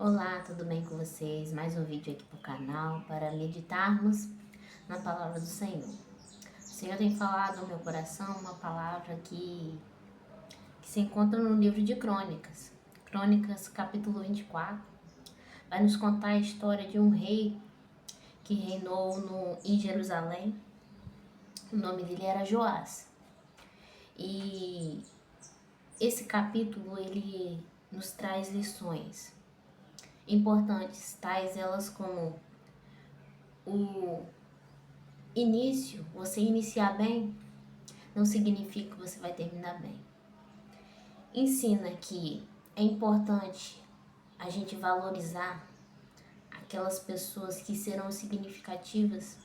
Olá, tudo bem com vocês? Mais um vídeo aqui pro canal para meditarmos na palavra do Senhor. O Senhor tem falado no meu coração uma palavra que se encontra no livro de Crônicas. Crônicas, capítulo 24, vai nos contar a história de um rei que reinou em Jerusalém. O nome dele era Joás. E esse capítulo, ele nos traz lições importantes, tais elas como o início, você iniciar bem, não significa que você vai terminar bem. Ensina que é importante a gente valorizar aquelas pessoas que serão significativas,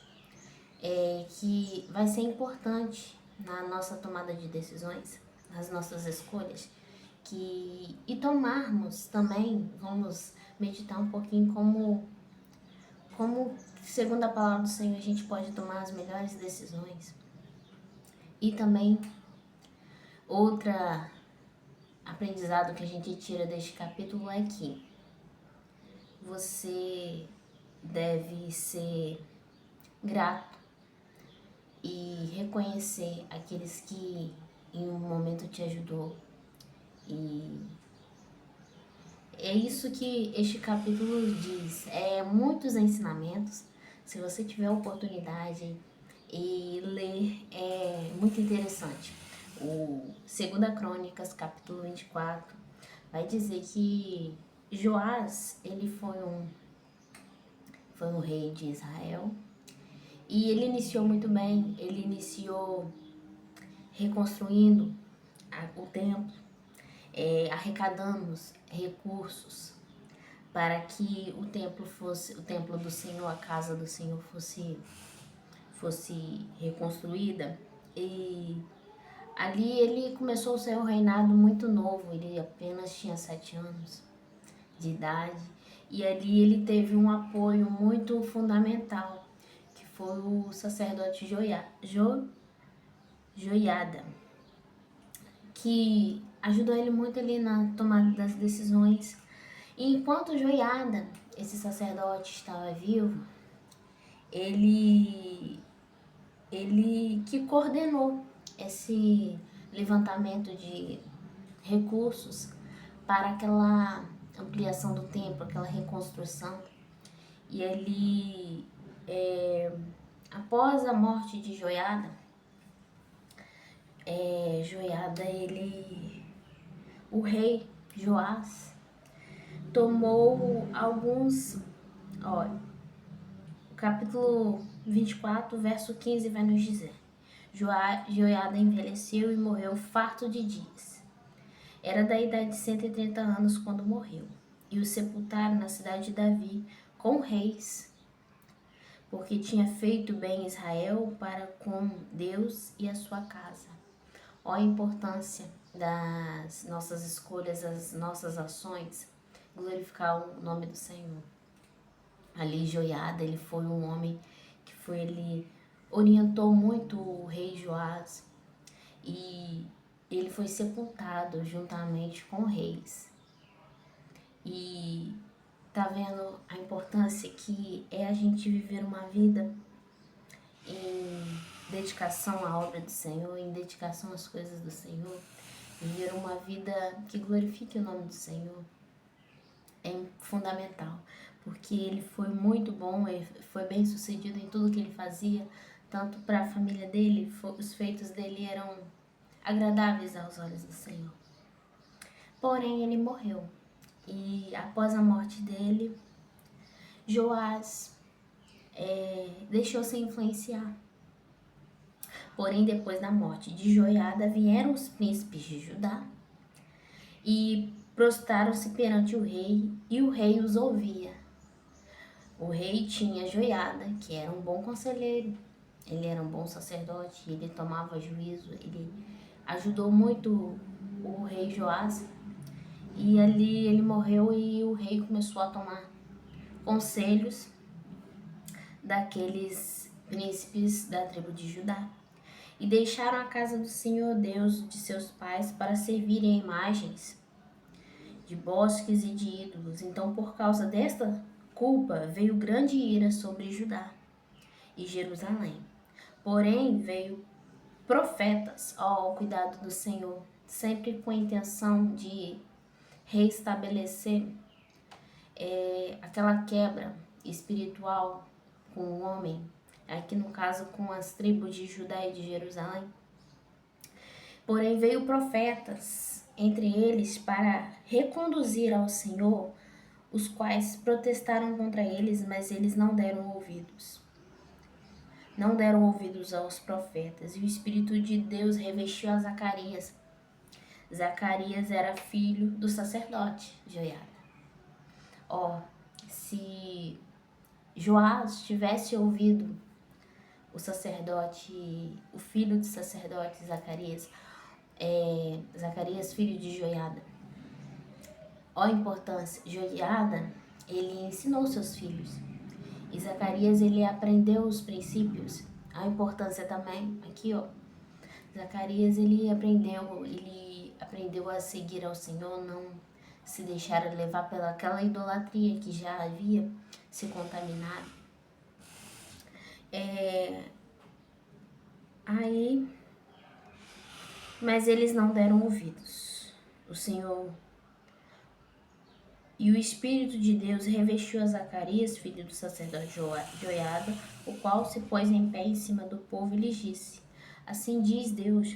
que vai ser importante na nossa tomada de decisões, nas nossas escolhas, e tomarmos também, vamos meditar um pouquinho como, segundo a palavra do Senhor, a gente pode tomar as melhores decisões. E também, outra aprendizado que a gente tira deste capítulo é que você deve ser grato e reconhecer aqueles que em um momento te ajudou. E é isso que este capítulo diz. É muitos ensinamentos. Se você tiver a oportunidade e ler, é muito interessante. O 2 Crônicas, capítulo 24, vai dizer que Joás, ele foi um rei de Israel e ele iniciou muito bem. Ele iniciou reconstruindo o templo, arrecadando recursos para que o templo do Senhor, a casa do Senhor fosse reconstruída. E ali ele começou o seu reinado muito novo, ele apenas tinha 7 anos de idade. E ali ele teve um apoio muito fundamental, que foi o sacerdote Joiada, que ajudou ele muito ali na tomada das decisões. E enquanto Joiada, esse sacerdote, estava vivo, ele que coordenou esse levantamento de recursos para aquela ampliação do templo, aquela reconstrução. E ele, após a morte de Joiada, o rei Joás tomou alguns, olha, o capítulo 24, verso 15 vai nos dizer: Joiada envelheceu e morreu farto de dias. Era da idade de 130 anos quando morreu, e o sepultaram na cidade de Davi com reis, porque tinha feito bem Israel para com Deus e a sua casa. Olha a importância das nossas escolhas, das nossas ações, glorificar o nome do Senhor. Ali Joiada, ele foi um homem ele orientou muito o rei Joás, e ele foi sepultado juntamente com reis. E tá vendo a importância que é a gente viver uma vida em dedicação à obra do Senhor, em dedicação às coisas do Senhor, viver uma vida que glorifique o nome do Senhor. É fundamental, porque ele foi muito bom, ele foi bem sucedido em tudo que ele fazia, tanto para a família dele, os feitos dele eram agradáveis aos olhos do Senhor. Porém, ele morreu, e após a morte dele, Joás deixou-se influenciar. Porém, depois da morte de Joiada, vieram os príncipes de Judá e prostraram-se perante o rei, e o rei os ouvia. O rei tinha Joiada, que era um bom conselheiro, ele era um bom sacerdote, ele tomava juízo, ele ajudou muito o rei Joás. E ali ele morreu, e o rei começou a tomar conselhos daqueles príncipes da tribo de Judá. E deixaram a casa do Senhor Deus de seus pais para servirem a imagens de bosques e de ídolos. Então, por causa desta culpa, veio grande ira sobre Judá e Jerusalém. Porém, veio profetas ao cuidado do Senhor, sempre com a intenção de restabelecer aquela quebra espiritual com o homem, aqui no caso com as tribos de Judá e de Jerusalém. Porém, veio profetas entre eles para reconduzir ao Senhor, os quais protestaram contra eles, mas eles não deram ouvidos. Não deram ouvidos aos profetas. E o Espírito de Deus revestiu a Zacarias. Zacarias era filho do sacerdote Joiada. Se Joás tivesse ouvido o sacerdote, o filho do sacerdote Zacarias, Zacarias filho de Joiada, a importância, Joiada, ele ensinou seus filhos. E Zacarias, ele aprendeu os princípios, a importância também, aqui Zacarias, ele aprendeu a seguir ao Senhor, não se deixar levar pelaquela idolatria que já havia se contaminado. Mas eles não deram ouvidos. O Senhor e o Espírito de Deus revestiu a Zacarias, filho do sacerdote Joiada, o qual se pôs em pé em cima do povo e lhes disse: Assim diz Deus,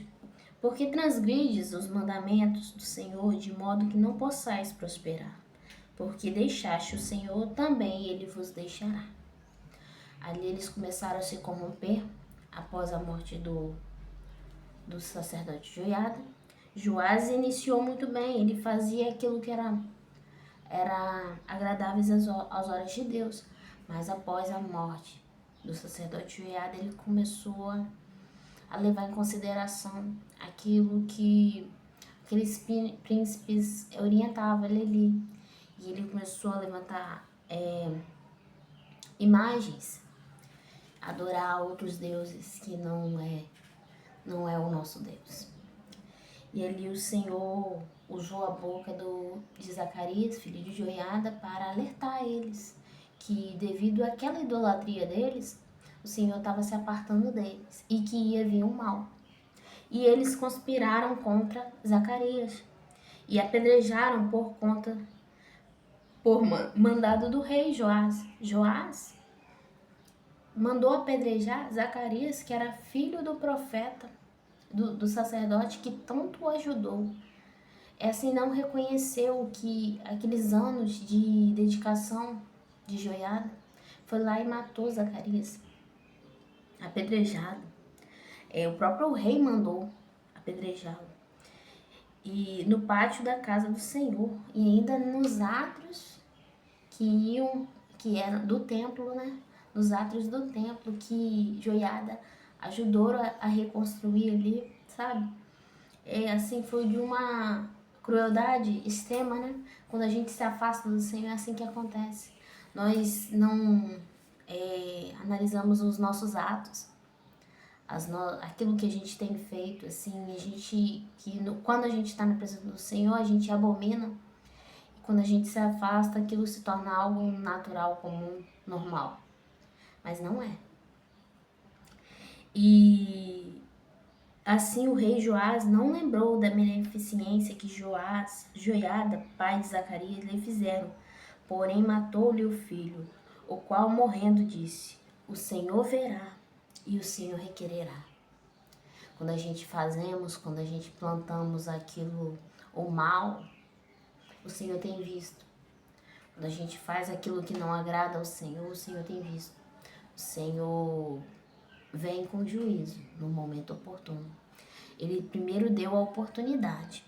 porque transgrides os mandamentos do Senhor, de modo que não possais prosperar. Porque deixaste o Senhor, também ele vos deixará. Ali eles começaram a se corromper após a morte do sacerdote Joiada. Joás iniciou muito bem, ele fazia aquilo que era agradáveis às olhos de Deus. Mas após a morte do sacerdote Joiada, ele começou a levar em consideração aquilo que aqueles príncipes orientavam ele ali. E ele começou a levantar imagens, adorar outros deuses que não é o nosso Deus. E ali o Senhor usou a boca de Zacarias, filho de Joiada, para alertar eles que, devido àquela idolatria deles, o Senhor estava se apartando deles e que ia vir um mal. E eles conspiraram contra Zacarias e apedrejaram por mandado do rei Joás. Joás mandou apedrejar Zacarias, que era filho do profeta, do sacerdote que tanto o ajudou. Assim, não reconheceu que aqueles anos de dedicação de Joiada, foi lá e matou Zacarias, apedrejado. O próprio rei mandou apedrejá-lo. E no pátio da casa do Senhor, e ainda nos átrios que eram do templo, né? Nos átrios do templo que Joiada ajudou a reconstruir ali, sabe? Assim, foi de uma crueldade extrema, né? Quando a gente se afasta do Senhor, é assim que acontece. Nós não analisamos os nossos atos, aquilo que a gente tem feito, assim, quando a gente está na presença do Senhor, a gente abomina. E quando a gente se afasta, aquilo se torna algo natural, comum, normal. Mas não é. E assim o rei Joás não lembrou da beneficência que Joiada, pai de Zacarias, lhe fizeram, porém matou-lhe o filho, o qual morrendo disse: O Senhor verá e o Senhor requererá. Quando a gente plantamos aquilo, o mal, o Senhor tem visto. Quando a gente faz aquilo que não agrada ao Senhor, o Senhor tem visto. O Senhor vem com juízo no momento oportuno. Ele primeiro deu a oportunidade.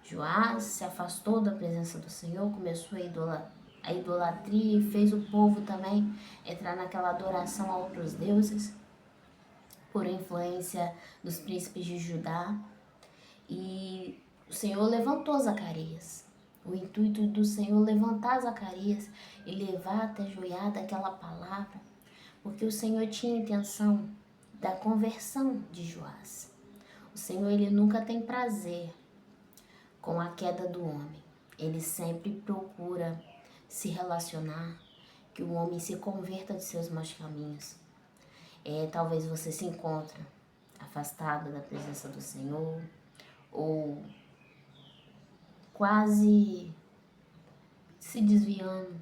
Joás se afastou da presença do Senhor, começou a idolatria e fez o povo também entrar naquela adoração a outros deuses, por influência dos príncipes de Judá. E o Senhor levantou Zacarias. O intuito do Senhor levantar Zacarias e levar até Joiada aquela palavra, porque o Senhor tinha intenção da conversão de Joás. O Senhor, ele nunca tem prazer com a queda do homem. ele sempre procura se relacionar, que o homem se converta de seus maus caminhos. Talvez você se encontre afastado da presença do Senhor, ou quase se desviando.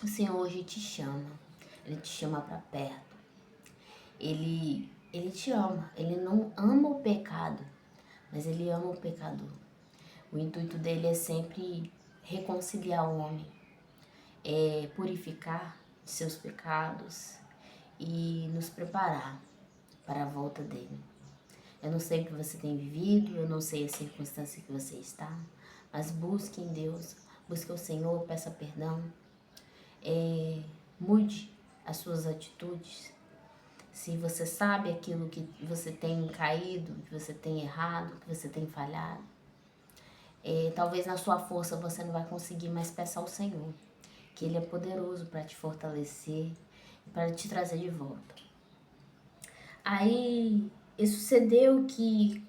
O Senhor hoje te chama, Ele te chama para perto. Ele te ama, Ele não ama o pecado, mas Ele ama o pecador. O intuito dele é sempre reconciliar o homem, purificar de seus pecados e nos preparar para a volta dele. Eu não sei o que você tem vivido, eu não sei a circunstância que você está, mas busque em Deus, busque o Senhor, peça perdão, mude as suas atitudes. Se você sabe aquilo que você tem caído, que você tem errado, que você tem falhado, talvez na sua força você não vai conseguir, mas peça ao Senhor, que Ele é poderoso para te fortalecer e para te trazer de volta. Aí, sucedeu que,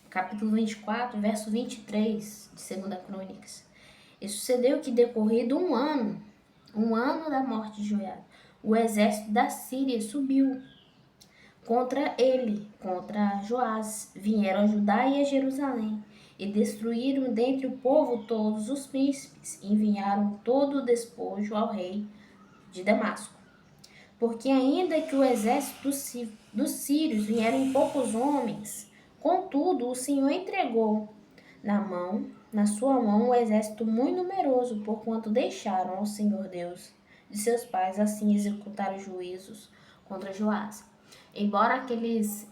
capítulo 24, verso 23 de 2 Crônicas, sucedeu que decorrido um ano da morte de Joiada, o exército da Síria subiu contra ele, contra Joás, vieram a Judá e a Jerusalém, e destruíram dentre o povo todos os príncipes, e enviaram todo o despojo ao rei de Damasco. Porque ainda que o exército dos sírios vieram em poucos homens, contudo o Senhor entregou na sua mão, um exército muito numeroso, porquanto deixaram ao Senhor Deus de seus pais assim executar os juízos contra Joás. Embora aqueles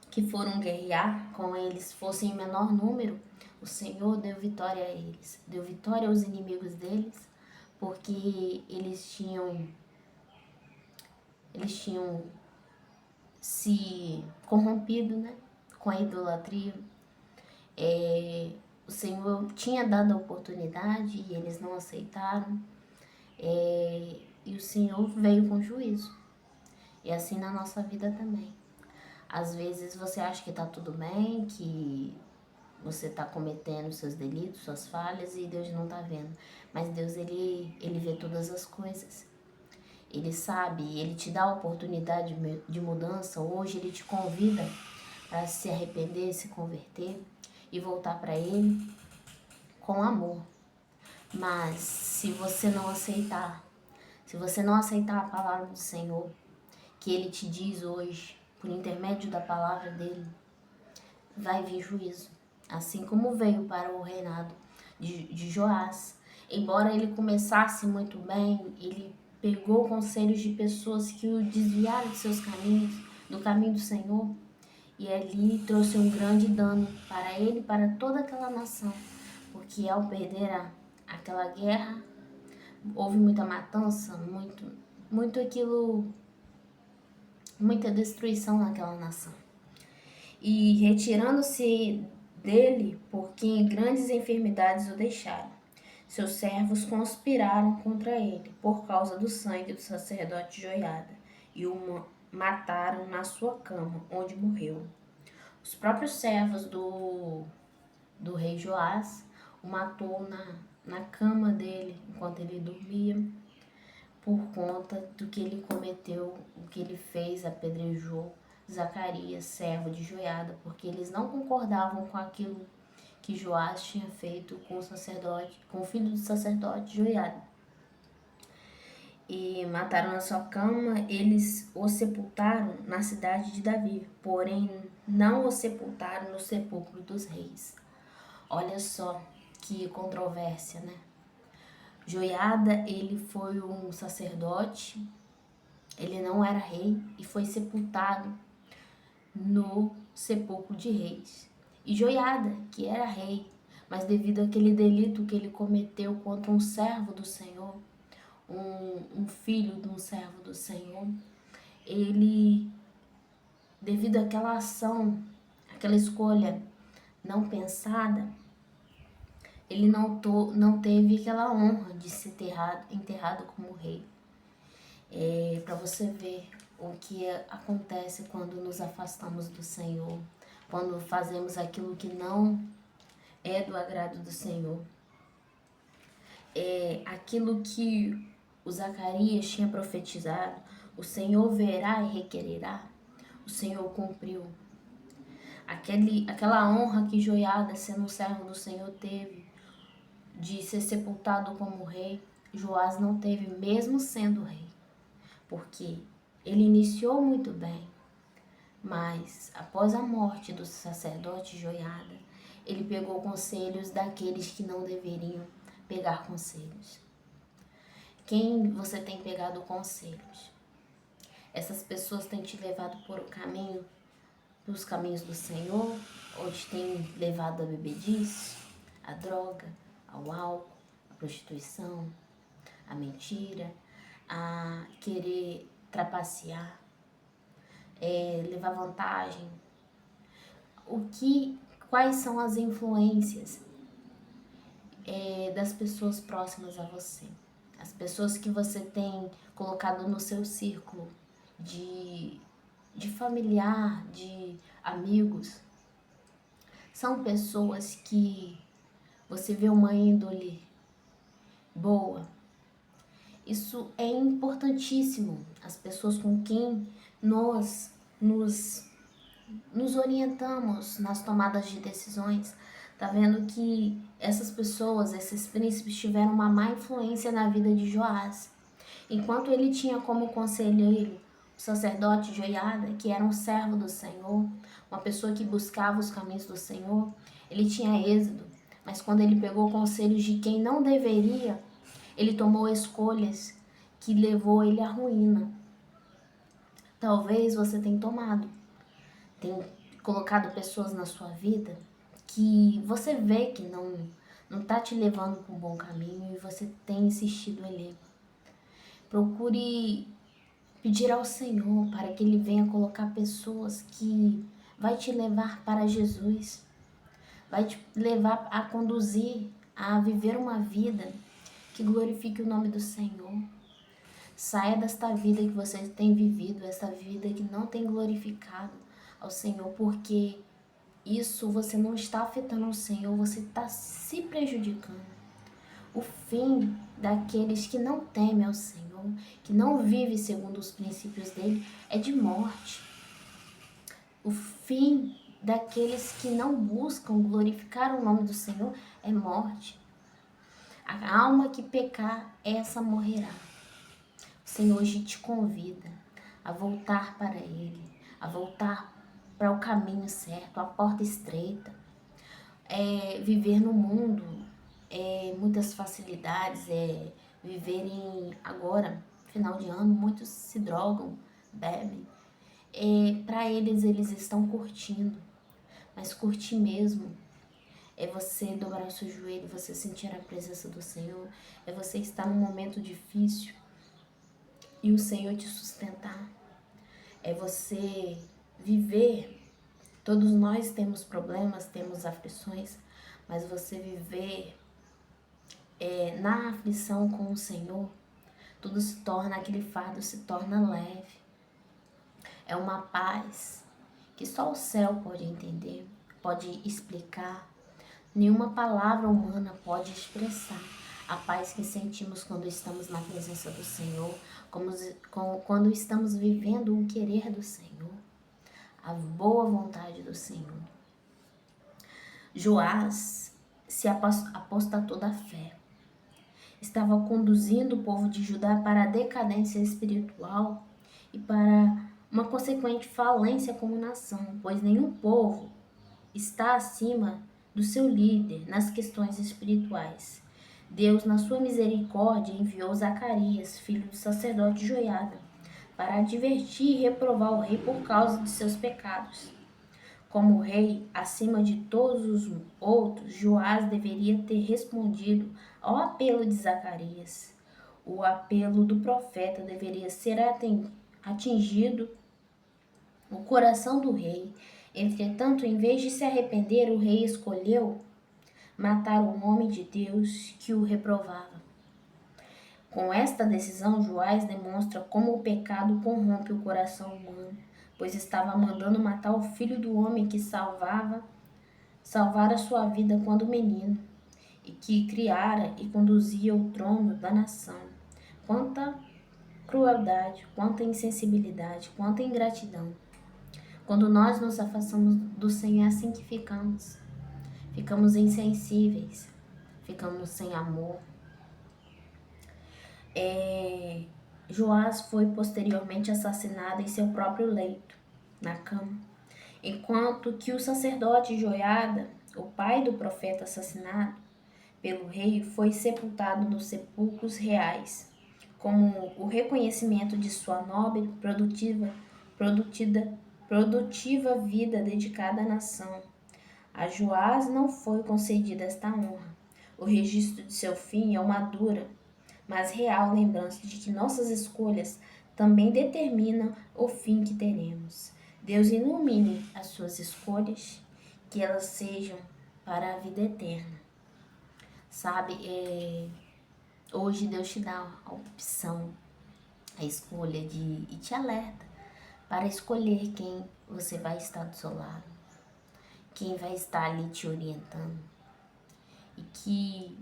que foram guerrear com eles fossem em menor número, o Senhor deu vitória a eles, deu vitória aos inimigos deles, porque eles tinham se corrompido, né, com a idolatria. O Senhor tinha dado a oportunidade e eles não aceitaram, e o Senhor veio com juízo. E assim na nossa vida também. Às vezes você acha que tá tudo bem, que você tá cometendo seus delitos, suas falhas, e Deus não tá vendo. Mas Deus, ele vê todas as coisas. Ele sabe, ele te dá a oportunidade de mudança. Hoje ele te convida para se arrepender, se converter e voltar para ele com amor. Mas se você não aceitar a palavra do Senhor, que ele te diz hoje, por intermédio da palavra dele, vai vir juízo. Assim como veio para o reinado de Joás. Embora ele começasse muito bem, ele pegou conselhos de pessoas que o desviaram de seus caminhos, do caminho do Senhor, e ali trouxe um grande dano para ele e para toda aquela nação, porque ao perder aquela guerra, houve muita matança, muita destruição naquela nação. E retirando-se dele, porque grandes enfermidades o deixaram. Seus servos conspiraram contra ele por causa do sangue do sacerdote Joiada e o mataram na sua cama, onde morreu. Os próprios servos do rei Joás o matou na cama dele, enquanto ele dormia, por conta do que ele cometeu, o que ele fez, apedrejou Zacarias, servo de Joiada, porque eles não concordavam com aquilo que Joás tinha feito com o sacerdote, com o filho do sacerdote Joiada. E mataram na sua cama, eles o sepultaram na cidade de Davi, porém não o sepultaram no sepulcro dos reis. Olha só que controvérsia, né? Joiada, ele foi um sacerdote, ele não era rei e foi sepultado no sepulcro de reis. E Joiada, que era rei, mas devido àquele delito que ele cometeu contra um servo do Senhor, um filho de um servo do Senhor, ele, devido àquela ação, aquela escolha não pensada, ele não teve aquela honra de ser enterrado como rei. Para você ver o que acontece quando nos afastamos do Senhor, quando fazemos aquilo que não é do agrado do Senhor. Aquilo que o Zacarias tinha profetizado, o Senhor verá e requererá, o Senhor cumpriu. Aquela honra que Joiada, sendo um servo do Senhor, teve de ser sepultado como rei, Joás não teve, mesmo sendo rei, porque ele iniciou muito bem, mas após a morte do sacerdote Joiada, ele pegou conselhos daqueles que não deveriam pegar conselhos. Quem você tem pegado conselhos? Essas pessoas têm te levado pelos caminhos do Senhor, ou te têm levado a bebedice, a droga, ao álcool, a prostituição, a mentira, a querer trapacear, levar vantagem? Quais são as influências das pessoas próximas a você? As pessoas que você tem colocado no seu círculo de familiar, de amigos, são pessoas que você vê uma índole boa. Isso é importantíssimo. As pessoas com quem nós nos orientamos nas tomadas de decisões. Tá vendo que essas pessoas, esses príncipes, tiveram uma má influência na vida de Joás. Enquanto ele tinha como conselheiro o sacerdote Joiada, que era um servo do Senhor, uma pessoa que buscava os caminhos do Senhor, ele tinha êxito. Mas quando ele pegou conselhos de quem não deveria, ele tomou escolhas que levou ele à ruína. Talvez você tenha colocado pessoas na sua vida que você vê que não tá te levando para um bom caminho e você tem insistido ali. Procure pedir ao Senhor para que Ele venha colocar pessoas que vai te levar para Jesus, vai te levar a conduzir, a viver uma vida que glorifique o nome do Senhor. Saia desta vida que você tem vivido, essa vida que não tem glorificado ao Senhor, porque isso você não está afetando o Senhor, você está se prejudicando. O fim daqueles que não temem ao Senhor, que não vivem segundo os princípios dele, é de morte. O fim daqueles que não buscam glorificar o nome do Senhor é morte. A alma que pecar, essa morrerá. O Senhor hoje te convida a voltar para Ele, a voltar para o caminho certo, a porta estreita. Viver no mundo, muitas facilidades, viverem agora, final de ano, muitos se drogam, bebem. Para eles estão curtindo, mas curtir mesmo é você dobrar o seu joelho, você sentir a presença do Senhor, é você estar num momento difícil e o Senhor te sustentar, é você viver. Todos nós temos problemas, temos aflições, mas você viver na aflição com o Senhor, tudo se torna, aquele fardo se torna leve. É uma paz que só o céu pode entender, pode explicar. Nenhuma palavra humana pode expressar a paz que sentimos quando estamos na presença do Senhor, quando estamos vivendo o querer do Senhor, a boa vontade do Senhor. Joás se apostatou da fé. Estava conduzindo o povo de Judá para a decadência espiritual e para uma consequente falência como nação, pois nenhum povo está acima do seu líder nas questões espirituais. Deus, na sua misericórdia, enviou Zacarias, filho do sacerdote Joiada, para advertir e reprovar o rei por causa de seus pecados. Como rei, acima de todos os outros, Joás deveria ter respondido ao apelo de Zacarias. O apelo do profeta deveria ser atingido o coração do rei. Entretanto, em vez de se arrepender, o rei escolheu matar o homem de Deus que o reprovava. Com esta decisão, Joás demonstra como o pecado corrompe o coração humano, pois estava mandando matar o filho do homem que salvava salvara sua vida quando menino, e que criara e conduzia o trono da nação. Quanta crueldade, quanta insensibilidade, quanta ingratidão. Quando nós nos afastamos do Senhor, é assim que ficamos. Ficamos insensíveis, ficamos sem amor. Joás foi posteriormente assassinado em seu próprio leito, na cama, enquanto que o sacerdote Joiada, o pai do profeta assassinado pelo rei, foi sepultado nos sepulcros reais, como o reconhecimento de sua nobre, produtiva vida dedicada à nação. A Joás não foi concedida esta honra. O registro de seu fim é uma dura, mas real lembrança de que nossas escolhas também determinam o fim que teremos. Deus ilumine as suas escolhas, que elas sejam para a vida eterna. Sabe, hoje Deus te dá a opção, a escolha e te alerta para escolher quem você vai estar do seu lado, quem vai estar ali te orientando. E que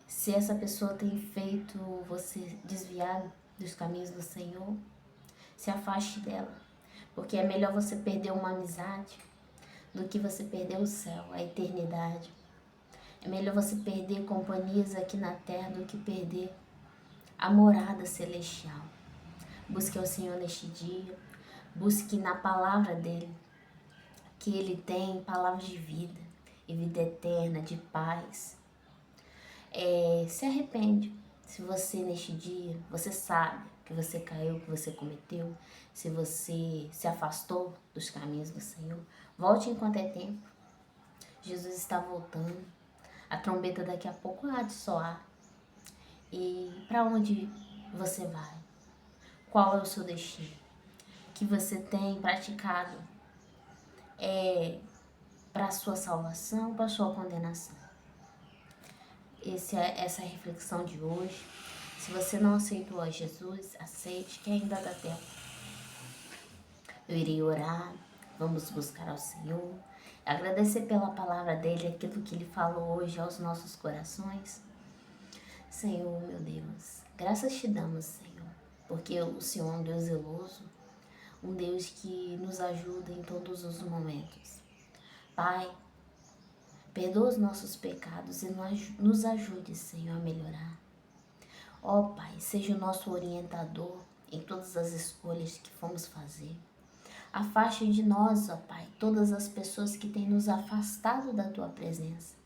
se essa pessoa tem feito você desviar dos caminhos do Senhor, se afaste dela. Porque é melhor você perder uma amizade do que você perder o céu, a eternidade. É melhor você perder companhias aqui na terra do que perder a morada celestial. Busque ao Senhor neste dia. Busque na palavra dele, que ele tem palavras de vida e vida eterna, de paz. Se arrepende. Se você neste dia, você sabe que você caiu, que você cometeu, se você se afastou dos caminhos do Senhor, volte enquanto é tempo. Jesus está voltando. A trombeta daqui a pouco há de soar. E para onde você vai? Qual é o seu destino? O que você tem praticado para a sua salvação, para a sua condenação? Essa é a reflexão de hoje. Se você não aceitou a Jesus, aceite, que ainda dá tempo. Eu irei orar, vamos buscar ao Senhor, agradecer pela palavra dele, aquilo que ele falou hoje aos nossos corações. Senhor, meu Deus, graças te damos, Senhor, porque o Senhor é um Deus zeloso, um Deus que nos ajuda em todos os momentos. Pai, perdoa os nossos pecados e nos ajude, Senhor, a melhorar. Ó Pai, seja o nosso orientador em todas as escolhas que fomos fazer. Afaste de nós, ó Pai, todas as pessoas que têm nos afastado da Tua presença.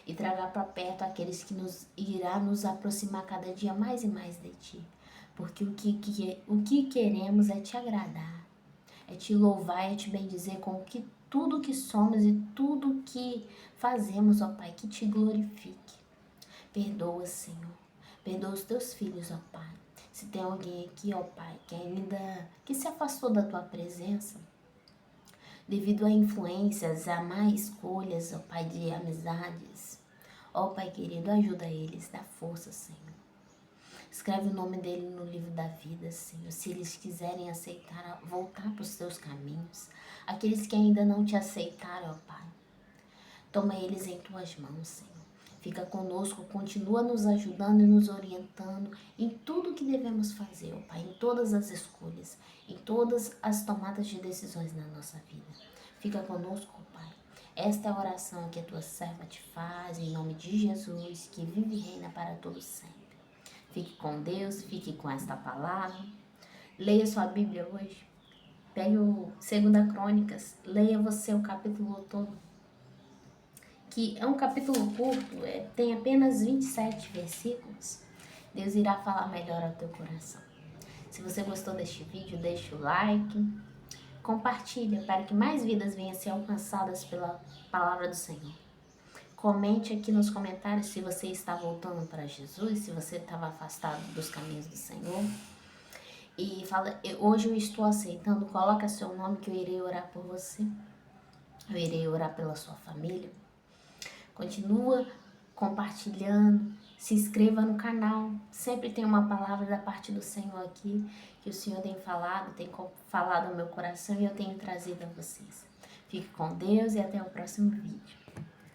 E traga para perto aqueles que irá nos aproximar cada dia mais e mais de Ti. Porque o que queremos é Te agradar, é Te louvar, é Te bendizer com tudo que somos e tudo que fazemos, ó Pai, que Te glorifique. Perdoa, Senhor. Perdoa os Teus filhos, ó Pai. Se tem alguém aqui, ó Pai, que se afastou da Tua presença, devido a influências, a má escolhas, ó Pai, de amizades, ó Pai querido, ajuda eles, dá força, Senhor. Escreve o nome dele no livro da vida, Senhor. Se eles quiserem aceitar, voltar para os Teus caminhos. Aqueles que ainda não Te aceitaram, ó Pai, toma eles em Tuas mãos, Senhor. Fica conosco, continua nos ajudando e nos orientando em tudo que devemos fazer, ó Pai, em todas as escolhas, em todas as tomadas de decisões na nossa vida. Fica conosco, ó Pai. Esta é a oração que a Tua serva te faz, em nome de Jesus, que vive e reina para todos sempre. Fique com Deus, fique com esta palavra. Leia sua Bíblia hoje. Pegue o 2 Crônicas, leia você o capítulo todo. Que é um capítulo curto, tem apenas 27 versículos. Deus irá falar melhor ao teu coração. Se você gostou deste vídeo, deixe o like, compartilha para que mais vidas venham a ser alcançadas pela palavra do Senhor. Comente aqui nos comentários se você está voltando para Jesus, se você estava afastado dos caminhos do Senhor. E fala, hoje eu estou aceitando, coloca seu nome que eu irei orar por você. Eu irei orar pela sua família. Continua compartilhando, se inscreva no canal. Sempre tem uma palavra da parte do Senhor aqui, que o Senhor tem falado ao meu coração e eu tenho trazido a vocês. Fique com Deus e até o próximo vídeo.